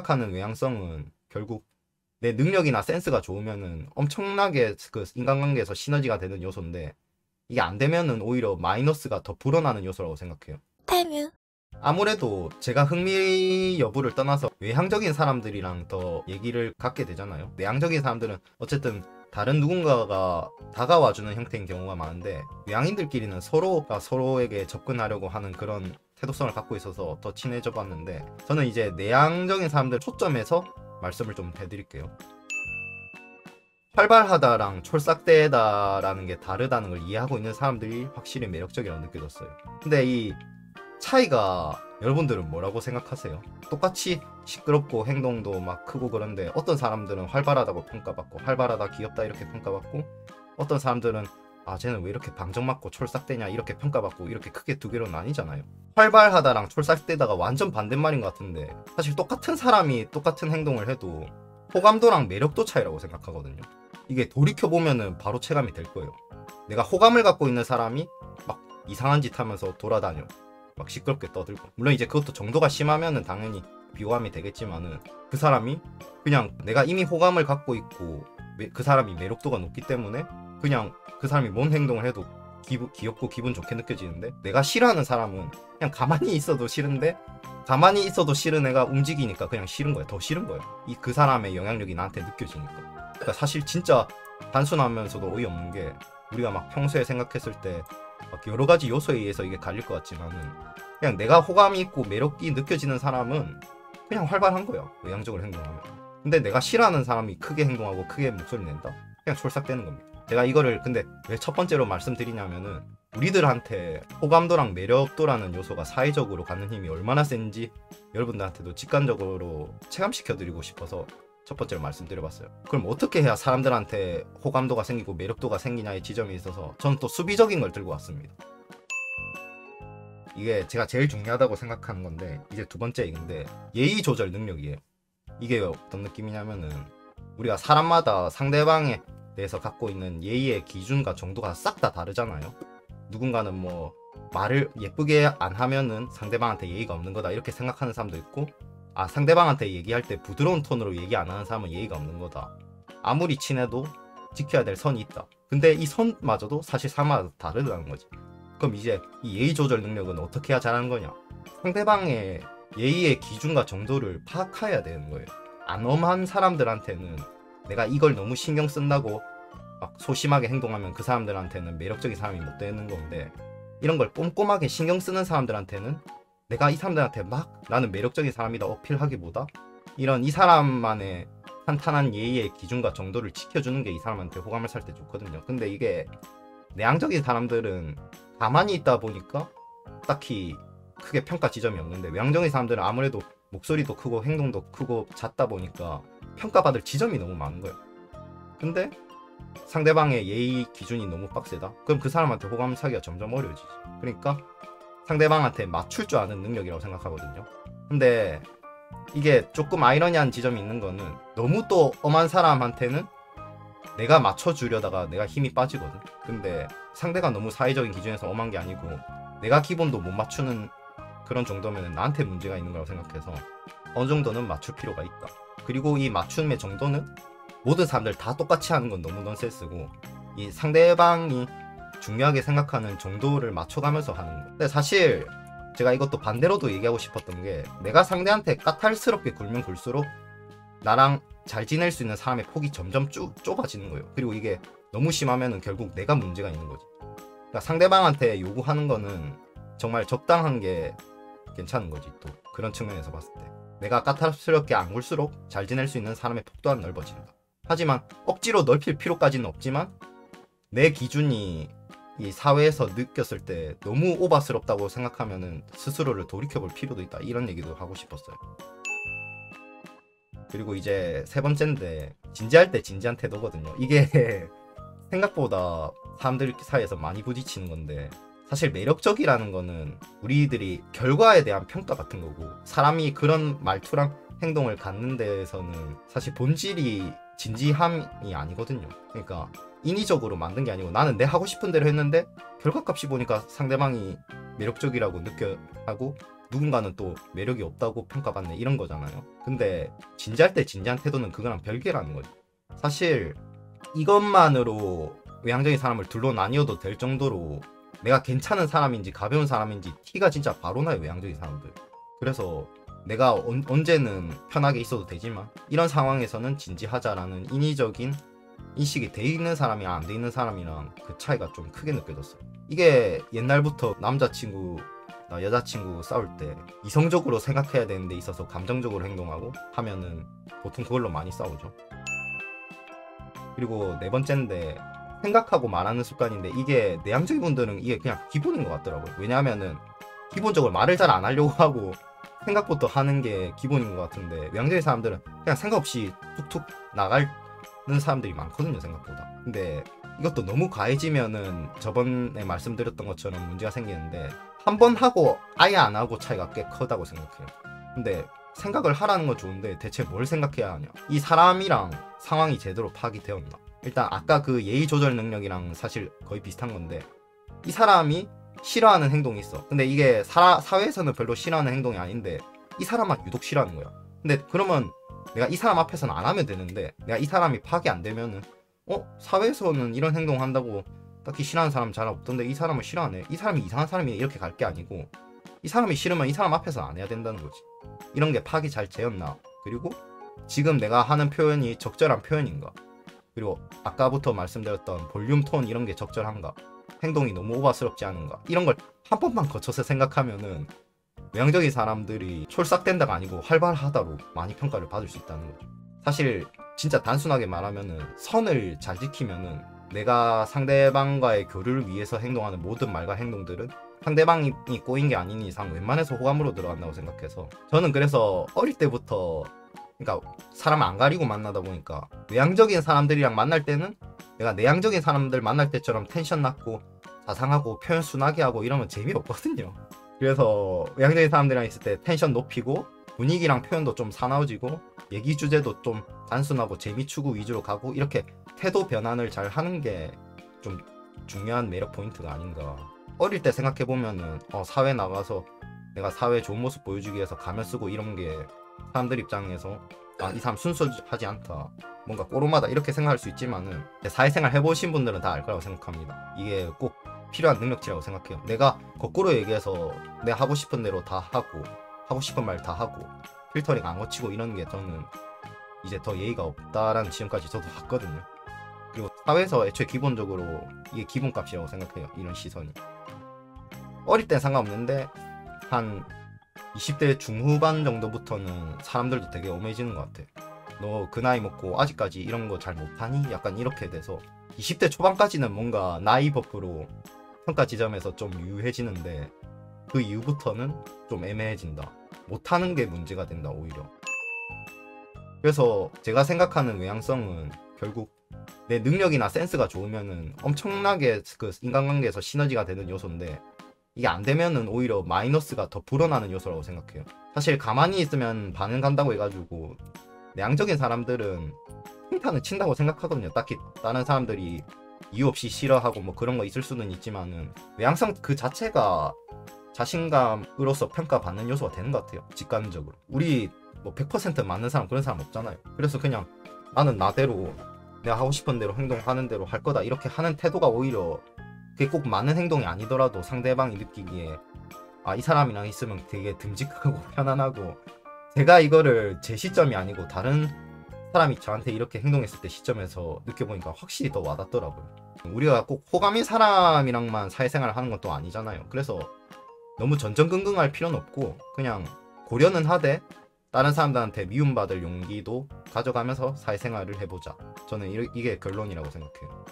하는 외향성은 결국 내 능력이나 센스가 좋으면은 엄청나게 그 인간관계에서 시너지가 되는 요소인데, 이게 안 되면은 오히려 마이너스가 더 불어나는 요소라고 생각해요. 타이뮤. 아무래도 제가 흥미 여부를 떠나서 외향적인 사람들이랑 더 얘기를 갖게 되잖아요. 내향적인 사람들은 어쨌든 다른 누군가가 다가와주는 형태인 경우가 많은데, 외향인들끼리는 서로가 서로에게 접근하려고 하는 그런 태도성을 갖고 있어서 더 친해져 봤는데, 저는 이제 내향적인 사람들 초점에서 말씀을 좀 해드릴게요. 활발하다랑 촐싹대다라는 게 다르다는 걸 이해하고 있는 사람들이 확실히 매력적이라고 느껴졌어요. 근데 이 차이가 여러분들은 뭐라고 생각하세요? 똑같이 시끄럽고 행동도 막 크고 그런데, 어떤 사람들은 활발하다고 평가받고 활발하다 귀엽다 이렇게 평가받고, 어떤 사람들은 아 쟤는 왜 이렇게 방정 맞고 촐싹대냐 이렇게 평가받고, 이렇게 크게 두 개로 나뉘잖아요. 활발하다랑 촐싹대다가 완전 반대말인 것 같은데, 사실 똑같은 사람이 똑같은 행동을 해도 호감도랑 매력도 차이라고 생각하거든요. 이게 돌이켜보면은 바로 체감이 될 거예요. 내가 호감을 갖고 있는 사람이 막 이상한 짓 하면서 돌아다녀, 막 시끄럽게 떠들고, 물론 이제 그것도 정도가 심하면은 당연히 비호감이 되겠지만은, 그 사람이 그냥 내가 이미 호감을 갖고 있고 그 사람이 매력도가 높기 때문에 그냥 그 사람이 뭔 행동을 해도 귀엽고 기분 좋게 느껴지는데, 내가 싫어하는 사람은 그냥 가만히 있어도 싫은데, 가만히 있어도 싫은 애가 움직이니까 그냥 싫은 거야. 더 싫은 거야. 그 사람의 영향력이 나한테 느껴지니까. 그러니까 사실 진짜 단순하면서도 어이없는 게, 우리가 막 평소에 생각했을 때 막 여러 가지 요소에 의해서 이게 갈릴 것 같지만은, 그냥 내가 호감이 있고 매력이 느껴지는 사람은 그냥 활발한 거야, 외향적으로 행동하면. 근데 내가 싫어하는 사람이 크게 행동하고 크게 목소리 낸다? 그냥 촐싹대는 겁니다. 제가 이거를 근데 왜 첫 번째로 말씀드리냐면은, 우리들한테 호감도랑 매력도라는 요소가 사회적으로 갖는 힘이 얼마나 센지 여러분들한테도 직관적으로 체감시켜드리고 싶어서 첫 번째로 말씀드려봤어요. 그럼 어떻게 해야 사람들한테 호감도가 생기고 매력도가 생기냐의 지점이 있어서 저는 또 수비적인 걸 들고 왔습니다. 이게 제가 제일 중요하다고 생각하는 건데, 이제 두 번째 얘기인데, 예의 조절 능력이에요. 이게 어떤 느낌이냐면은, 우리가 사람마다 상대방에 대해서 갖고 있는 예의의 기준과 정도가 싹 다 다르잖아요. 누군가는 뭐 말을 예쁘게 안 하면은 상대방한테 예의가 없는 거다 이렇게 생각하는 사람도 있고, 아 상대방한테 얘기할 때 부드러운 톤으로 얘기 안 하는 사람은 예의가 없는 거다. 아무리 친해도 지켜야 될 선이 있다. 근데 이 선마저도 사실 사람마다 다르다는 거지. 그럼 이제 이 예의 조절 능력은 어떻게 해야 잘하는 거냐? 상대방의 예의의 기준과 정도를 파악해야 되는 거예요. 안 엄한 사람들한테는 내가 이걸 너무 신경 쓴다고 막 소심하게 행동하면 그 사람들한테는 매력적인 사람이 못 되는 건데, 이런 걸 꼼꼼하게 신경 쓰는 사람들한테는 내가 이 사람들한테 막 나는 매력적인 사람이다 어필하기보다, 이런 이 사람만의 탄탄한 예의의 기준과 정도를 지켜주는 게 이 사람한테 호감을 살 때 좋거든요. 근데 이게 내향적인 사람들은 가만히 있다 보니까 딱히 크게 평가 지점이 없는데, 외향적인 사람들은 아무래도 목소리도 크고 행동도 크고 잦다 보니까 평가받을 지점이 너무 많은 거예요. 근데 상대방의 예의 기준이 너무 빡세다? 그럼 그 사람한테 호감을 사기가 점점 어려워지지. 그러니까 상대방한테 맞출 줄 아는 능력이라고 생각하거든요. 근데 이게 조금 아이러니한 지점이 있는 거는, 너무 또 엄한 사람한테는 내가 맞춰주려다가 내가 힘이 빠지거든. 근데 상대가 너무 사회적인 기준에서 엄한 게 아니고 내가 기본도 못 맞추는 그런 정도면 나한테 문제가 있는 거라고 생각해서 어느 정도는 맞출 필요가 있다. 그리고 이 맞춤의 정도는 모든 사람들 다 똑같이 하는 건 너무 넌센스고, 이 상대방이 중요하게 생각하는 정도를 맞춰가면서 하는 거예요. 근데 사실 제가 이것도 반대로도 얘기하고 싶었던 게, 내가 상대한테 까탈스럽게 굴면 굴수록 나랑 잘 지낼 수 있는 사람의 폭이 점점 좁아지는 거예요. 그리고 이게 너무 심하면은 결국 내가 문제가 있는 거지. 그러니까 상대방한테 요구하는 거는 정말 적당한 게 괜찮은 거지. 또 그런 측면에서 봤을 때 내가 까탈스럽게 안 굴수록 잘 지낼 수 있는 사람의 폭 또한 넓어진다. 하지만 억지로 넓힐 필요까지는 없지만, 내 기준이 이 사회에서 느꼈을 때 너무 오바스럽다고 생각하면은 스스로를 돌이켜볼 필요도 있다. 이런 얘기도 하고 싶었어요. 그리고 이제 세 번째인데, 진지할 때 진지한 태도거든요. 이게 생각보다 사람들 사이에서 많이 부딪히는 건데, 사실 매력적이라는 거는 우리들이 결과에 대한 평가 같은 거고, 사람이 그런 말투랑 행동을 갖는 데에서는 사실 본질이 진지함이 아니거든요. 그러니까 인위적으로 만든 게 아니고, 나는 내 하고 싶은 대로 했는데 결과값이 보니까 상대방이 매력적이라고 느껴하고 누군가는 또 매력이 없다고 평가받네 이런 거잖아요. 근데 진지할 때 진지한 태도는 그거랑 별개라는 거죠. 사실 이것만으로 외향적인 사람을 둘로 나뉘어도 될 정도로 내가 괜찮은 사람인지 가벼운 사람인지 티가 진짜 바로 나요, 외향적인 사람들. 그래서 내가 언제는 편하게 있어도 되지만 이런 상황에서는 진지하자라는 인위적인 인식이 돼 있는 사람이랑 안 돼 있는 사람이랑 그 차이가 좀 크게 느껴졌어요. 이게 옛날부터 남자친구나 여자친구 싸울 때 이성적으로 생각해야 되는 데 있어서 감정적으로 행동하고 하면은 보통 그걸로 많이 싸우죠. 그리고 네 번째인데, 생각하고 말하는 습관인데 이게 내향적인 분들은 이게 그냥 기본인 것 같더라고요. 왜냐하면은 기본적으로 말을 잘 안 하려고 하고 생각부터 하는 게 기본인 것 같은데, 외향적인 사람들은 그냥 생각 없이 툭툭 나가는 사람들이 많거든요, 생각보다. 근데 이것도 너무 과해지면은 저번에 말씀드렸던 것처럼 문제가 생기는데, 한 번 하고 아예 안 하고 차이가 꽤 크다고 생각해요. 근데 생각을 하라는 건 좋은데 대체 뭘 생각해야 하냐, 이 사람이랑 상황이 제대로 파악이 되었나. 일단 아까 그 예의 조절 능력이랑 사실 거의 비슷한 건데, 이 사람이 싫어하는 행동이 있어. 근데 이게 사회에서는 별로 싫어하는 행동이 아닌데 이 사람만 유독 싫어하는 거야. 근데 그러면 내가 이 사람 앞에서는 안 하면 되는데, 내가 이 사람이 파악이 안 되면은 사회에서는 이런 행동 한다고 딱히 싫어하는 사람 잘 없던데 이 사람을 싫어하네, 이 사람이 이상한 사람이네, 이렇게 갈 게 아니고 이 사람이 싫으면 이 사람 앞에서 안 해야 된다는 거지. 이런 게 파악이 잘 되었나, 그리고 지금 내가 하는 표현이 적절한 표현인가, 그리고 아까부터 말씀드렸던 볼륨 톤 이런 게 적절한가, 행동이 너무 오버스럽지 않은가, 이런 걸 한 번만 거쳐서 생각하면은 외향적인 사람들이 촐싹된다가 아니고 활발하다로 많이 평가를 받을 수 있다는 거죠. 사실 진짜 단순하게 말하면은 선을 잘 지키면은 내가 상대방과의 교류를 위해서 행동하는 모든 말과 행동들은 상대방이 꼬인 게 아닌 이상 웬만해서 호감으로 들어간다고 생각해서, 저는 그래서 어릴 때부터, 그러니까 사람을 안 가리고 만나다 보니까 외향적인 사람들이랑 만날 때는 내가 내향적인 사람들 만날 때처럼 텐션 낮고 자상하고 표현 순하게 하고 이러면 재미없거든요. 그래서 외향적인 사람들이랑 있을 때 텐션 높이고 분위기랑 표현도 좀 사나워지고 얘기 주제도 좀 단순하고 재미 추구 위주로 가고, 이렇게 태도 변환을 잘 하는 게 좀 중요한 매력 포인트가 아닌가. 어릴 때 생각해보면은 사회 나가서 내가 사회에 좋은 모습 보여주기 위해서 가면 쓰고 이런 게 사람들 입장에서 이 사람 순수하지 않다, 뭔가 꼬름하다, 이렇게 생각할 수 있지만은 사회생활 해보신 분들은 다 알 거라고 생각합니다. 이게 꼭 필요한 능력치라고 생각해요. 내가 거꾸로 얘기해서 내가 하고 싶은 대로 다 하고 하고 싶은 말 다 하고 필터링 안 거치고 이런 게 저는 이제 더 예의가 없다라는 지점까지 저도 봤거든요. 그리고 사회에서 애초에 기본적으로 이게 기본값이라고 생각해요, 이런 시선이. 어릴 땐 상관없는데 한 20대 중후반 정도부터는 사람들도 되게 엄해지는 것 같아. 너 그 나이 먹고 아직까지 이런 거 잘 못하니? 약간 이렇게 돼서 20대 초반까지는 뭔가 나이 버프로 평가 지점에서 좀 유해지는데, 그 이후부터는 좀 애매해진다, 못하는 게 문제가 된다 오히려. 그래서 제가 생각하는 외향성은 결국 내 능력이나 센스가 좋으면은 엄청나게 그 인간관계에서 시너지가 되는 요소인데, 이게 안 되면은 오히려 마이너스가 더 불어나는 요소라고 생각해요. 사실 가만히 있으면 반응 간다고 해가지고 내향적인 사람들은 칭찬을 친다고 생각하거든요. 딱히 다른 사람들이 이유 없이 싫어하고 뭐 그런 거 있을 수는 있지만은 외향성 그 자체가 자신감으로서 평가받는 요소가 되는 것 같아요, 직관적으로. 우리 뭐 100% 맞는 사람, 그런 사람 없잖아요. 그래서 그냥 나는 나대로 내가 하고 싶은 대로 행동하는 대로 할 거다, 이렇게 하는 태도가 오히려, 그게 꼭 맞는 행동이 아니더라도 상대방이 느끼기에 이 사람이랑 있으면 되게 듬직하고 편안하고, 제가 이거를 제 시점이 아니고 다른 사람이 저한테 이렇게 행동했을 때 시점에서 느껴보니까 확실히 더 와닿더라고요. 우리가 꼭 호감인 사람이랑만 사회생활을 하는 건 또 아니잖아요. 그래서 너무 전전긍긍할 필요는 없고 그냥 고려는 하되 다른 사람들한테 미움받을 용기도 가져가면서 사회생활을 해보자. 저는 이게 결론이라고 생각해요.